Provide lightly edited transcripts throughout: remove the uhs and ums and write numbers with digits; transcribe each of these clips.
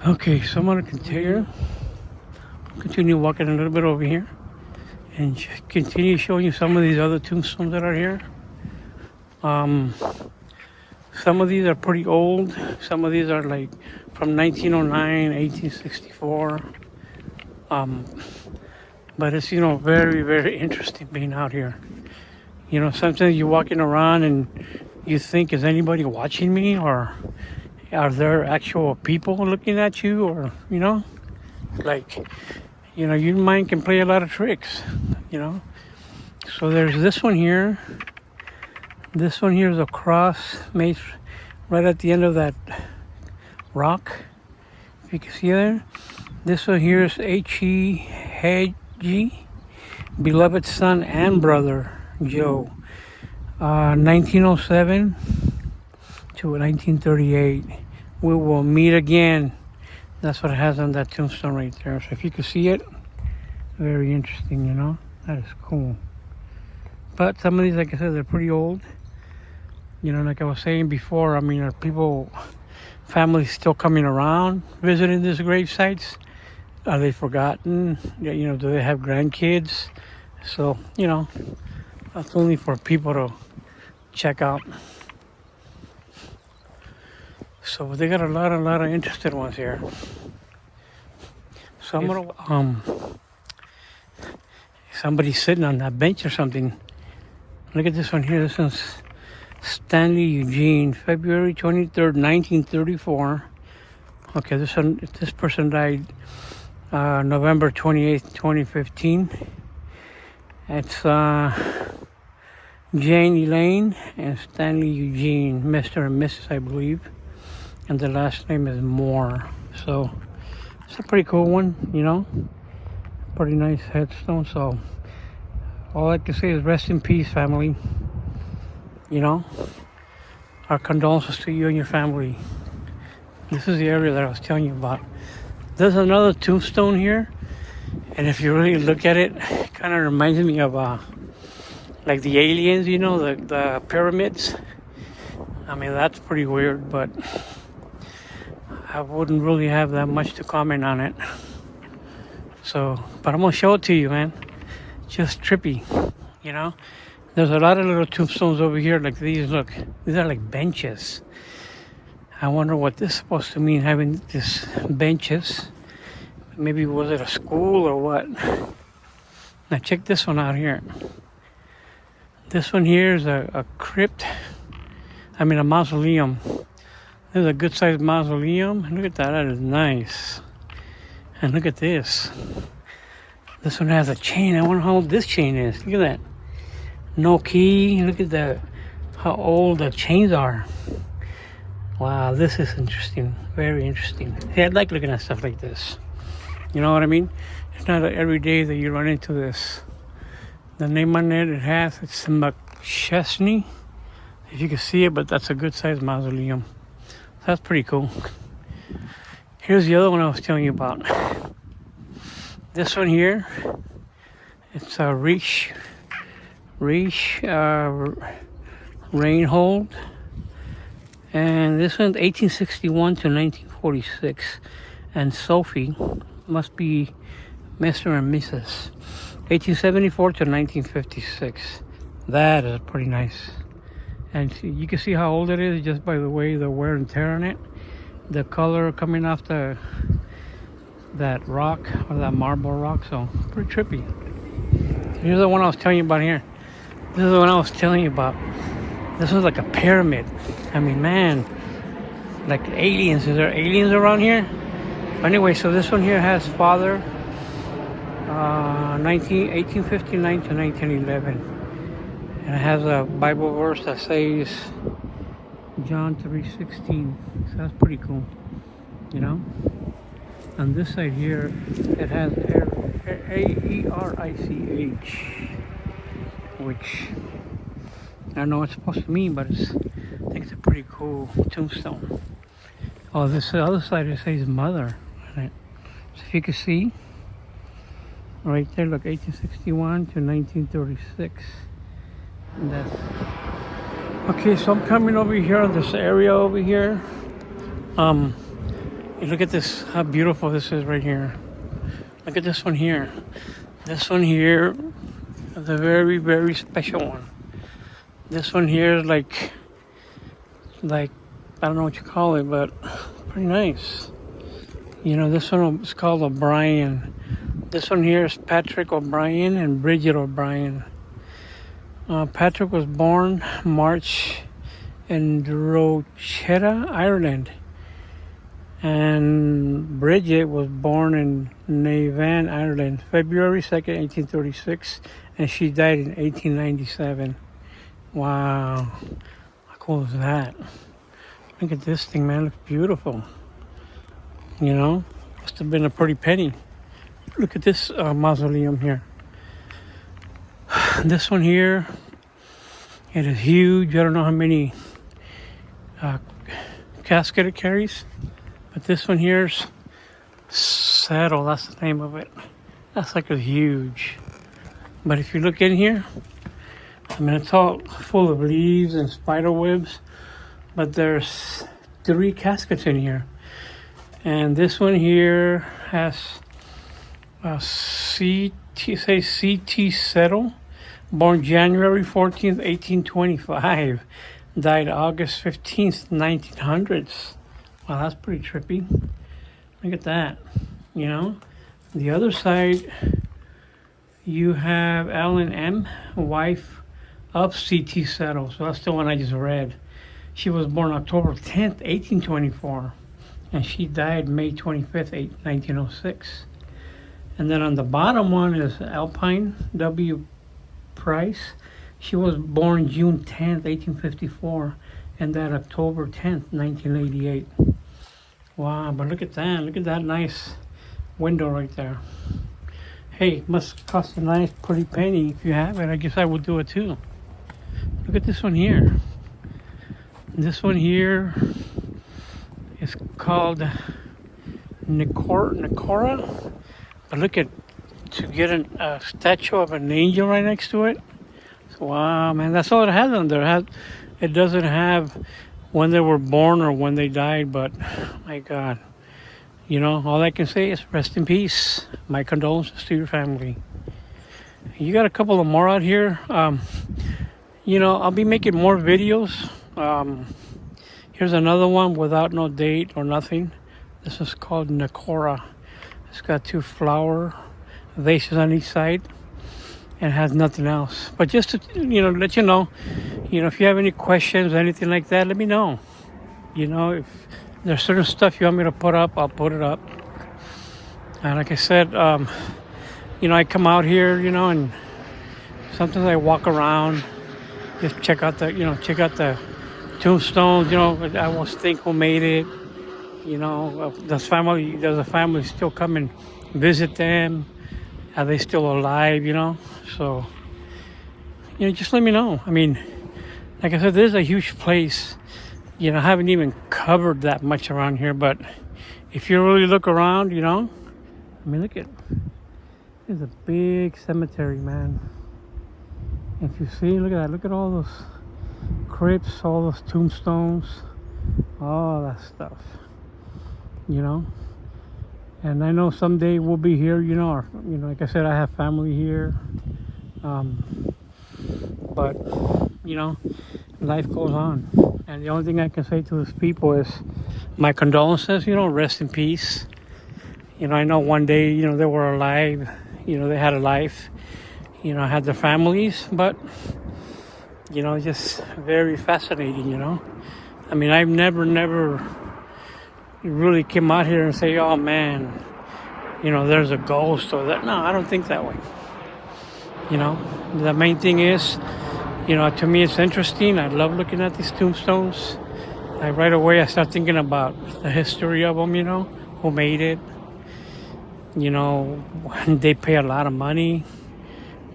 Okay, so I'm gonna continue walking a little bit over here and continue showing you some of these other tombstones that are here. Some of these are pretty old. Some of these are like from 1909, 1864. But it's, very, very interesting being out here. Sometimes you're walking around and you think, is anybody watching me? Or are there actual people looking at you? Or, like, your mind can play a lot of tricks, So there's this one here. This one here is a cross made right at the end of that rock. If you can see there. This one here is H.E. Haji, beloved son and brother, Joe. 1907 to 1938. We will meet again. That's what it has on that tombstone right there. So if you can see it, very interesting, That is cool. But some of these, like I said, they're pretty old. Like I was saying before, are people, families still coming around, visiting these grave sites? Are they forgotten? Do they have grandkids? So, that's only for people to check out. So they got a lot of interested ones here. So I'm gonna, somebody's sitting on that bench or something. Look at this one here. This one's Stanley Eugene, February 23rd, 1934. Okay, this person died November 28th, 2015. It's Jane Elaine and Stanley Eugene, Mr. and Mrs., I believe. And the last name is Moore. So it's a pretty cool one, Pretty nice headstone. So all I can say is rest in peace, family. Our condolences to you and your family. This is the area that I was telling you about. There's another tombstone here, and if you really look at it, it kind of reminds me of like the aliens, the pyramids. That's pretty weird, but I wouldn't really have that much to comment on it. So, but I'm gonna show it to you, man. Just trippy, There's a lot of little tombstones over here like these. Look, these are like benches. I wonder what this is supposed to mean, having these benches. Maybe was it a school or what? Now check this one out here. This one here is a crypt. A mausoleum. This is a good sized mausoleum. Look at that, that is nice. And look at this. This one has a chain. I wonder how old this chain is. Look at that. No key. Look at how old the chains are. Wow, this is interesting. Very interesting. Hey, I like looking at stuff like this. You know what I mean? It's not every day that you run into this. The name on it it's McChesney. If you can see it, but that's a good sized mausoleum. That's pretty cool. Here's the other one I was telling you about. This one here, it's a Reich Reinhold, and this one's 1861 to 1946, and Sophie must be Mr. and Mrs. 1874 to 1956. That is pretty nice, and you can see how old it is just by the way the wear and tear on it, the color coming off that rock or that marble rock. So pretty trippy. Here's the one I was telling you about here. This is the one I was telling you about. This is like a pyramid. Man, like aliens. Is there aliens around here? Anyway, so this one here has father 1859 to 1911. And it has a Bible verse that says John 3:16. So that's pretty cool. On this side here, it has AERICH, which I don't know what it's supposed to mean, but I think it's a pretty cool tombstone. Oh, this other side it says mother on it. So if you can see, right there, look, 1861 to 1936. And that's okay. So I'm coming over here in this area over here. You look at this, how beautiful this is right here. Look at this one here. This one here is a very, very special one. This one here is like, I don't know what you call it, but pretty nice. You know, this one is called O'Brien. This one here is Patrick O'Brien and Bridget O'Brien. Patrick was born March in Drogheda, Ireland. And Bridget was born in Navan, Ireland, February 2nd, 1836. And she died in 1897. Wow. How cool is that? Look at this thing, man. It looks beautiful. You know, must have been a pretty penny. Look at this mausoleum here. This one here, it is huge. I don't know how many casket it carries, but this one here's Saddle. That's the name of it. That's like a huge. But if you look in here, I mean, it's all full of leaves and spider webs, but there's 3 caskets in here. And this one here has C.T. Settle, born January 14th, 1825, died August 15th, 1900s. Wow, that's pretty trippy. Look at that, you know. The other side, you have Ellen M., wife of C.T. Settle. So that's the one I just read. She was born October 10th, 1824, and she died May 25th, 1906. And then on the bottom one is Alpine W. Price. She was born June 10th, 1854, and died October 10th, 1988. Wow, but look at that. Look at that nice window right there. Hey, must cost a nice pretty penny. If you have it, I guess I would do it too. Look at this one here. This one here is called Nicora. But look at, to get a statue of an angel right next to it. Wow, man, that's all it has on there. It doesn't have when they were born or when they died, but my God. You know, all I can say is rest in peace. My condolences to your family. You got a couple of more out here. You know, I'll be making more videos. Here's another one without no date or nothing. This is called Nicora. It's got 2 flower vases on each side and has nothing else. But just to, you know, let you know, if you have any questions or anything like that, let me know. You know, if there's certain stuff you want me to put up, I'll put it up. And like I said, you know, I come out here, you know, and sometimes I walk around, just check out the tombstones. You know, I always think who made it. You know, does a family still come and visit them? Are they still alive, you know? So, you know, just let me know. I mean, like I said, this is a huge place. You know, I haven't even covered that much around here, but if you really look around, you know, I mean, look at, it's a big cemetery, man. If you see, look at that. Look at all those crypts, all those tombstones, all that stuff. You know, and I know someday we'll be here, you know, or, you know, like I said, I have family here, but, you know, life goes on, and the only thing I can say to these people is my condolences, you know, rest in peace. You know, I know one day, you know, they were alive, you know, they had a life, you know, had their families, but, you know, just very fascinating, you know. I mean, I've never really came out here and say, oh man, you know, there's a ghost or that. No, I don't think that way. You know, the main thing is, you know, to me it's interesting. I love looking at these tombstones. Right away I start thinking about the history of them, you know, who made it. You know, they pay a lot of money,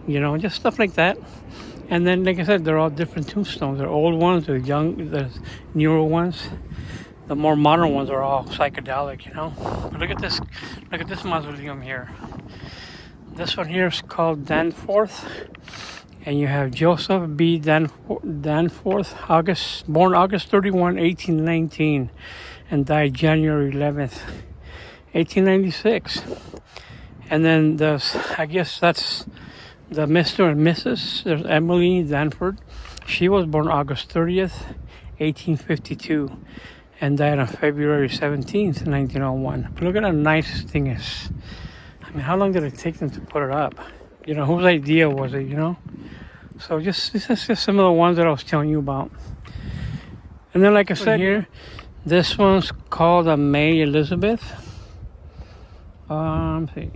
you know, just stuff like that. And then, like I said, they're all different tombstones. They're old ones, they're young, there's newer ones. The more modern ones are all psychedelic, you know. But look at this mausoleum here. This one here is called Danforth, and you have Joseph B. Danforth, born August 31, 1819, and died January 11th, 1896. And then I guess that's the Mr. and Mrs. There's Emily Danford. She was born August 30th, 1852, and died on February 17th, 1901. Look at how nice this thing is. I mean, how long did it take them to put it up? You know, whose idea was it, you know? So this is just some of the ones that I was telling you about. And then, like I said here, this one's called a May Elizabeth. Let's see.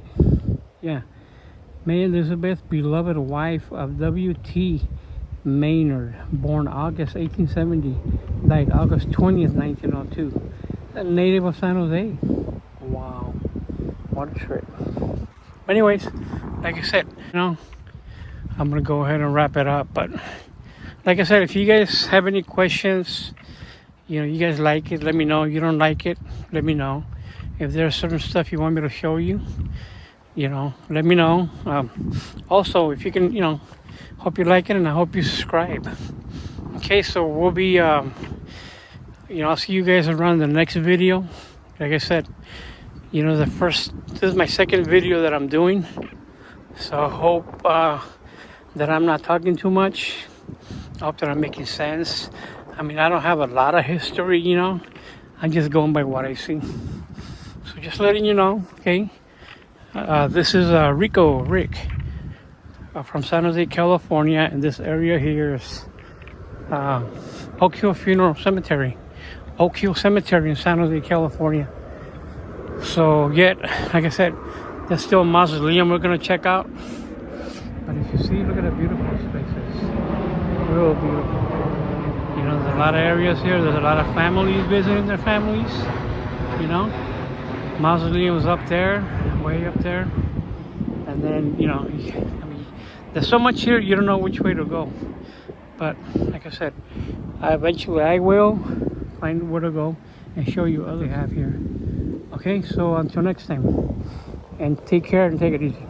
Yeah. May Elizabeth, beloved wife of W.T. Maynard, born August 1870, died August 20th, 1902. A native of San Jose. Wow. What a trip. But anyways, like I said, you know, I'm going to go ahead and wrap it up. But like I said, if you guys have any questions, you know, you guys like it, let me know. You don't like it, let me know. If there's certain stuff you want me to show you, you know, let me know. Also, if you can, you know, hope you like it, and I hope you subscribe. Okay, so we'll be, you know, I'll see you guys around the next video. Like I said, you know, this is my second video that I'm doing. So I hope that I'm not talking too much. I hope that I'm making sense. I mean, I don't have a lot of history, you know. I'm just going by what I see. So just letting you know, okay. This is Rick from San Jose, California, and this area here is Oakhill Funeral Cemetery, Oakhill Cemetery in San Jose, California. So yet, like I said, there's still a mausoleum we're gonna check out. But if you see, look at how beautiful this place is. Real beautiful. You know, there's a lot of areas here. There's a lot of families visiting their families. You know, mausoleum's up there, way up there. And then, you know, I mean, there's so much here, you don't know which way to go. But like I said, eventually I will find where to go and show you what we have here. Okay, so until next time, and take care and take it easy.